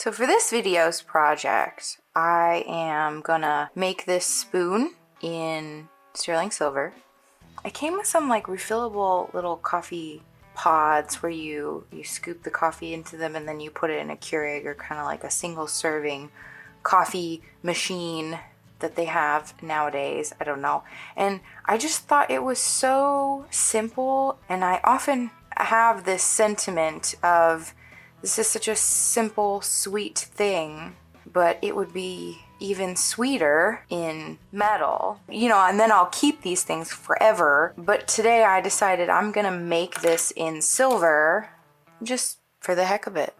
So for this video's project, I am gonna make this spoon in sterling silver. I came with some like refillable little coffee pods where you scoop the coffee into them and then you put it in a Keurig, or kind of like a single serving coffee machine that they have nowadays. I don't know. And I just thought it was so simple, and I often have this sentiment of this is such a simple, sweet thing, but it would be even sweeter in metal, and then I'll keep these things forever. But today I decided I'm gonna make this in silver just for the heck of it.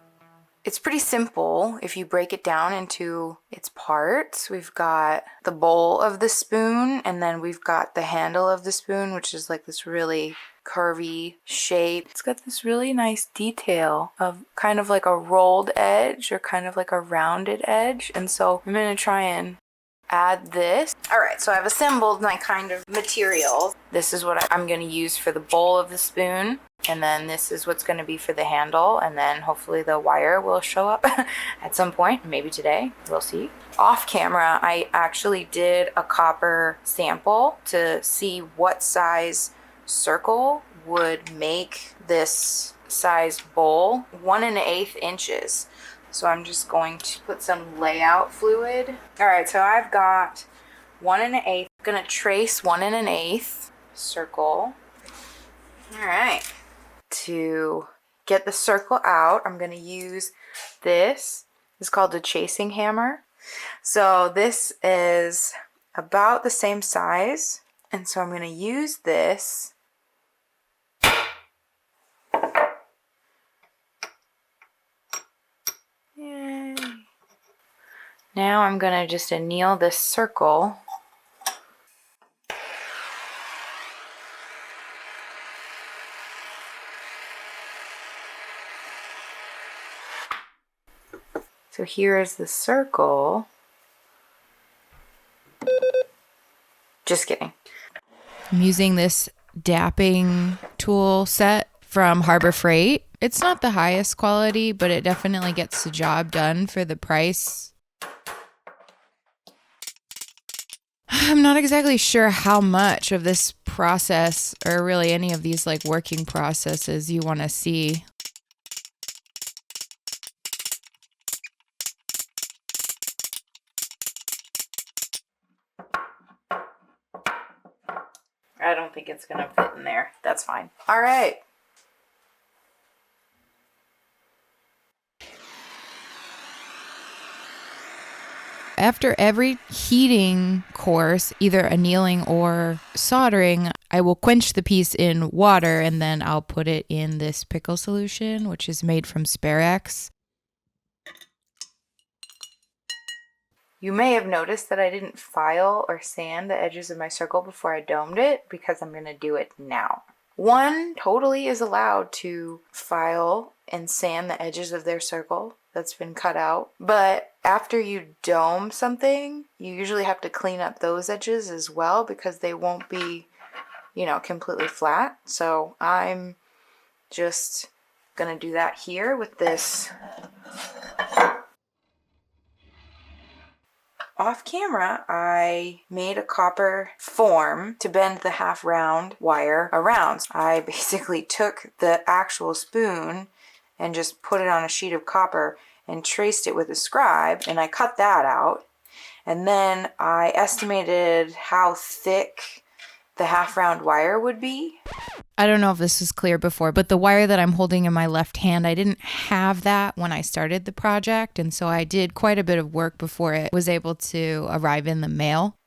It's pretty simple if you break it down into its parts. We've got the bowl of the spoon, and then we've got the handle of the spoon, which is like this really curvy shape. It's got this really nice detail of kind of like a rolled edge or kind of like a rounded edge. And so I'm going to try and add this. All right, so I've assembled my kind of materials. This is what I'm going to use for the bowl of the spoon. And then this is what's going to be for the handle. And then hopefully the wire will show up at some point, maybe today, we'll see. Off camera, I actually did a copper sample to see what size circle would make this size bowl. 1 1/8 inches. So I'm just going to put some layout fluid. All right, so I've got 1 1/8. I'm gonna trace 1 1/8 circle. All right. To get the circle out, I'm gonna use this. It's called a chasing hammer. So this is about the same size, and so I'm gonna use this. Yay. Now I'm gonna just anneal this circle. So here is the circle. Just kidding. I'm using this dapping tool set from Harbor Freight. It's not the highest quality, but it definitely gets the job done for the price. I'm not exactly sure how much of this process, or really any of these like working processes, you want to see. I don't think it's gonna fit in there. That's fine. All right. After every heating course, either annealing or soldering, I will quench the piece in water, and then I'll put it in this pickle solution, which is made from Sparex. You may have noticed that I didn't file or sand the edges of my circle before I domed it, because I'm going to do it now. One totally is allowed to file and sand the edges of their circle that's been cut out, but after you dome something, you usually have to clean up those edges as well, because they won't be, completely flat. So I'm just going to do that here with this. Off camera, I made a copper form to bend the half round wire around. I basically took the actual spoon and just put it on a sheet of copper and traced it with a scribe, and I cut that out. And then I estimated how thick the half round wire would be. I don't know if this was clear before, but the wire that I'm holding in my left hand, I didn't have that when I started the project, and so I did quite a bit of work before it was able to arrive in the mail.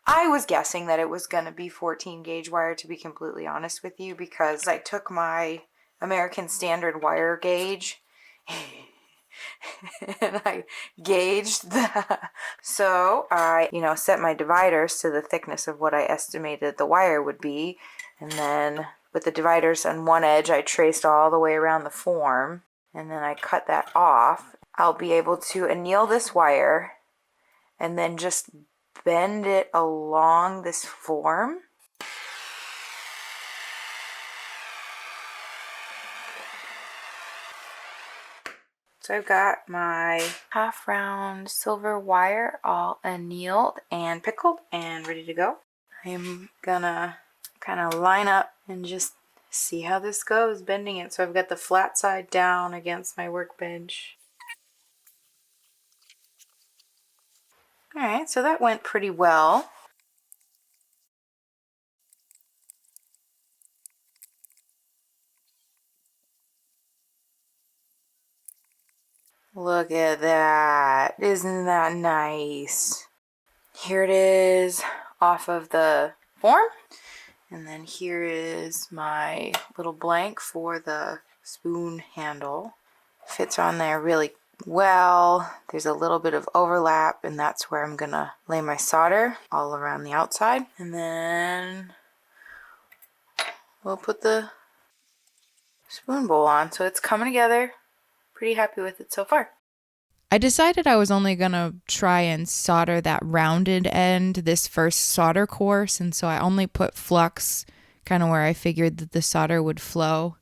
I was guessing that it was going to be 14 gauge wire, to be completely honest with you, because I took my American Standard wire gauge and I gauged that. So I, set my dividers to the thickness of what I estimated the wire would be, and then with the dividers on one edge, I traced all the way around the form, and then I cut that off. I'll be able to anneal this wire and then just bend it along this form. So I've got my half round silver wire all annealed and pickled and ready to go. I'm gonna kind of line up and just see how this goes, bending it. So I've got the flat side down against my workbench. Alright, so that went pretty well. Look at that. Isn't that nice? Here it is off of the form. And then here is my little blank for the spoon handle. Fits on there really well. There's a little bit of overlap, and that's where I'm gonna lay my solder all around the outside. And then we'll put the spoon bowl on. So it's coming together. Pretty happy with it so far. I decided I was only going to try and solder that rounded end this first solder course, and so I only put flux kind of where I figured that the solder would flow.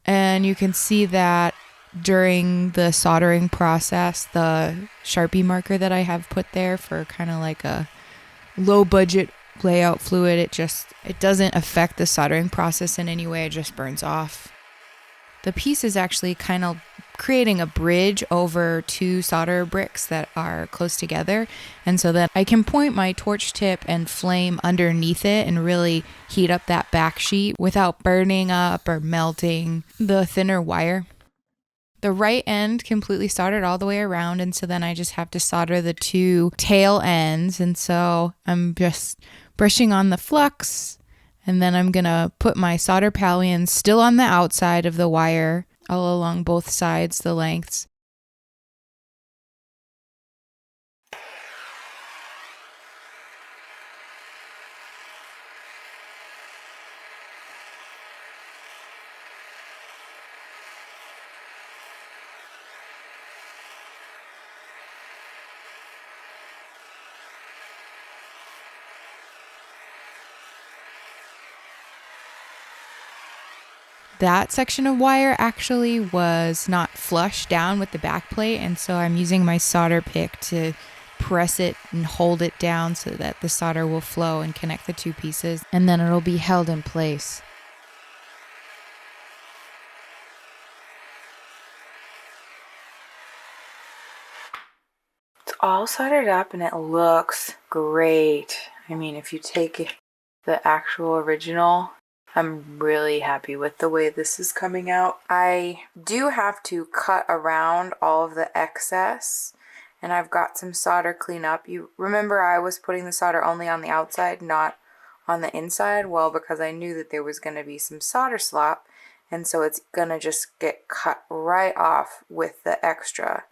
And you can see that during the soldering process, the Sharpie marker that I have put there for kind of like a low budget layout fluid, it doesn't affect the soldering process in any way, it just burns off. The piece is actually kind of creating a bridge over two solder bricks that are close together, and so that I can point my torch tip and flame underneath it and really heat up that back sheet without burning up or melting the thinner wire. The right end completely soldered all the way around, and so then I just have to solder the two tail ends, and so I'm just brushing on the flux, and then I'm gonna put my solder pallions still on the outside of the wire all along both sides, the lengths. That section of wire actually was not flush down with the back plate, and so I'm using my solder pick to press it and hold it down so that the solder will flow and connect the two pieces, and then it'll be held in place. It's all soldered up and it looks great. I mean, if you take the actual original, I'm really happy with the way this is coming out. I do have to cut around all of the excess, and I've got some solder cleanup. You remember I was putting the solder only on the outside, not on the inside? Well, because I knew that there was going to be some solder slop, and so it's going to just get cut right off with the extra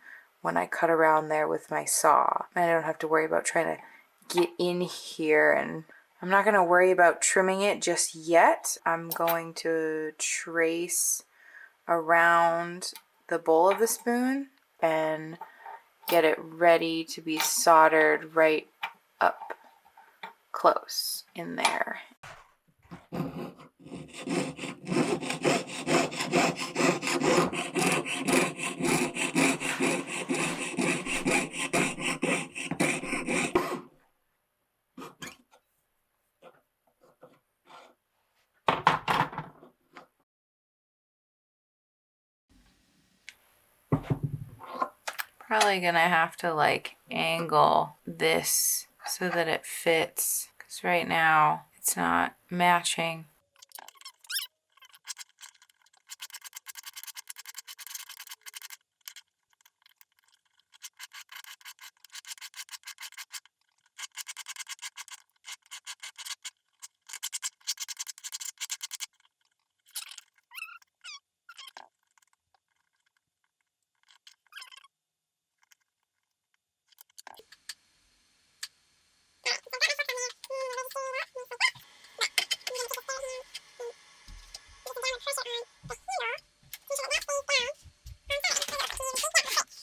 when I cut around there with my saw. I don't have to worry about trying to get in here, and I'm not going to worry about trimming it just yet. I'm going to trace around the bowl of the spoon and get it ready to be soldered right up close in there. Probably gonna have to like angle this so that it fits, because right now it's not matching.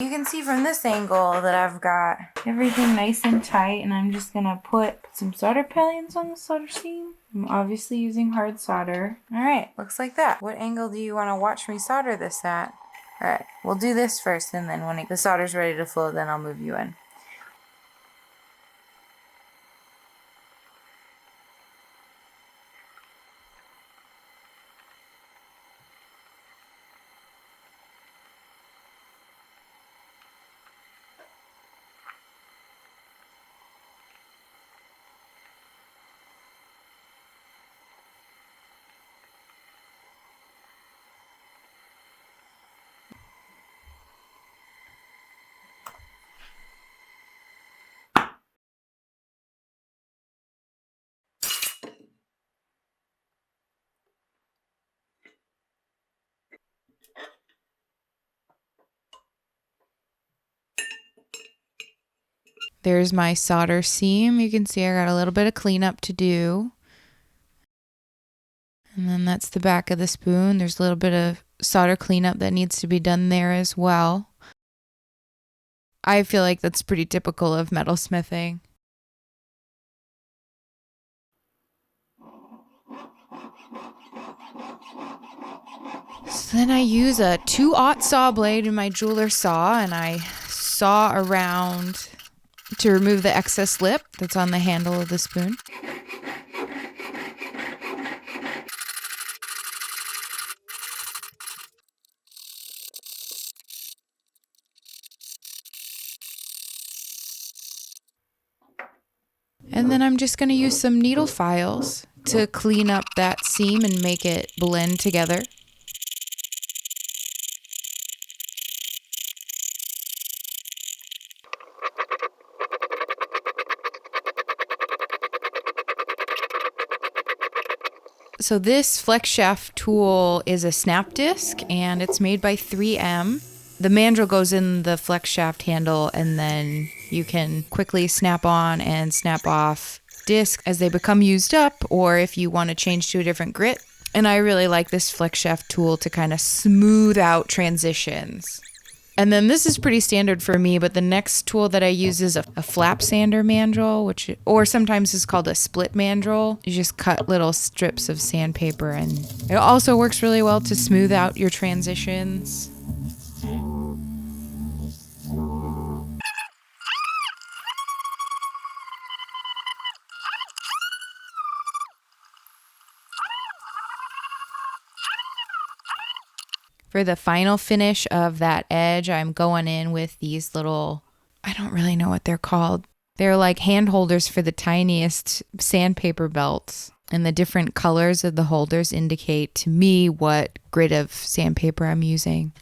You can see from this angle that I've got everything nice and tight, and I'm just gonna put some solder pallions on the solder seam. I'm obviously using hard solder. Alright, looks like that. What angle do you want to watch me solder this at? Alright, we'll do this first, and then when the solder's ready to flow, then I'll move you in. There's my solder seam. You can see I got a little bit of cleanup to do. And then that's the back of the spoon. There's a little bit of solder cleanup that needs to be done there as well. I feel like that's pretty typical of metalsmithing. So then I use a 2/0 saw blade in my jeweler saw, and I saw around to remove the excess lip that's on the handle of the spoon. And then I'm just going to use some needle files to clean up that seam and make it blend together. So this flex shaft tool is a snap disc, and it's made by 3M. The mandrel goes in the flex shaft handle, and then you can quickly snap on and snap off discs as they become used up, or if you want to change to a different grit. And I really like this flex shaft tool to kind of smooth out transitions. And then this is pretty standard for me, but the next tool that I use is a flap sander mandrel, or sometimes is called a split mandrel. You just cut little strips of sandpaper, and it also works really well to smooth out your transitions. For the final finish of that edge, I'm going in with these little, I don't really know what they're called. They're like hand holders for the tiniest sandpaper belts. And the different colors of the holders indicate to me what grit of sandpaper I'm using.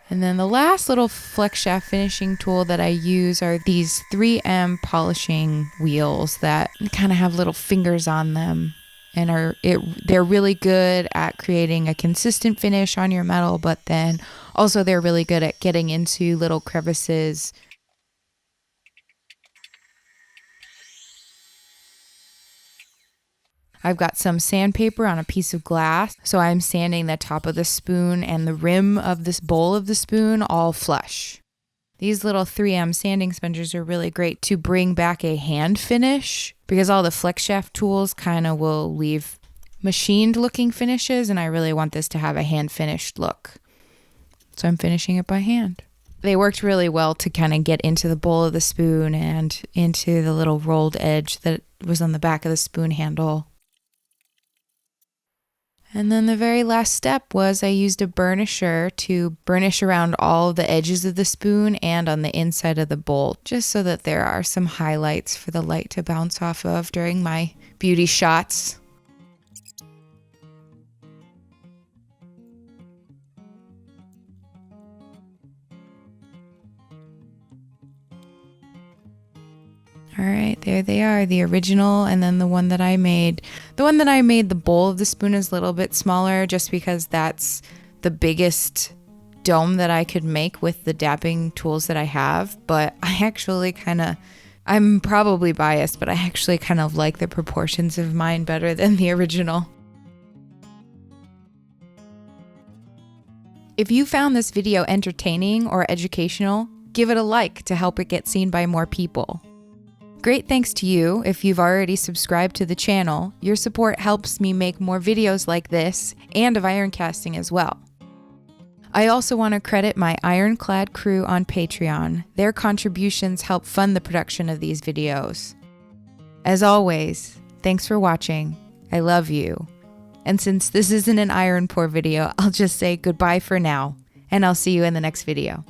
And then the last little flex shaft finishing tool that I use are these 3M polishing wheels that kind of have little fingers on them. And they're really good at creating a consistent finish on your metal, but then also they're really good at getting into little crevices. I've got some sandpaper on a piece of glass, so I'm sanding the top of the spoon and the rim of this bowl of the spoon all flush. These little 3M sanding sponges are really great to bring back a hand finish, because all the flex shaft tools kind of will leave machined looking finishes, and I really want this to have a hand finished look. So I'm finishing it by hand. They worked really well to kind of get into the bowl of the spoon and into the little rolled edge that was on the back of the spoon handle. And then the very last step was I used a burnisher to burnish around all the edges of the spoon and on the inside of the bowl, just so that there are some highlights for the light to bounce off of during my beauty shots. All right, there they are, the original, and then the one that I made. The one that I made, the bowl of the spoon is a little bit smaller just because that's the biggest dome that I could make with the dabbing tools that I have. But I'm probably biased, but I actually kind of like the proportions of mine better than the original. If you found this video entertaining or educational, give it a like to help it get seen by more people. Great thanks to you if you've already subscribed to the channel. Your support helps me make more videos like this and of iron casting as well. I also want to credit my ironclad crew on Patreon. Their contributions help fund the production of these videos. As always, thanks for watching. I love you. And since this isn't an iron pour video, I'll just say goodbye for now, and I'll see you in the next video.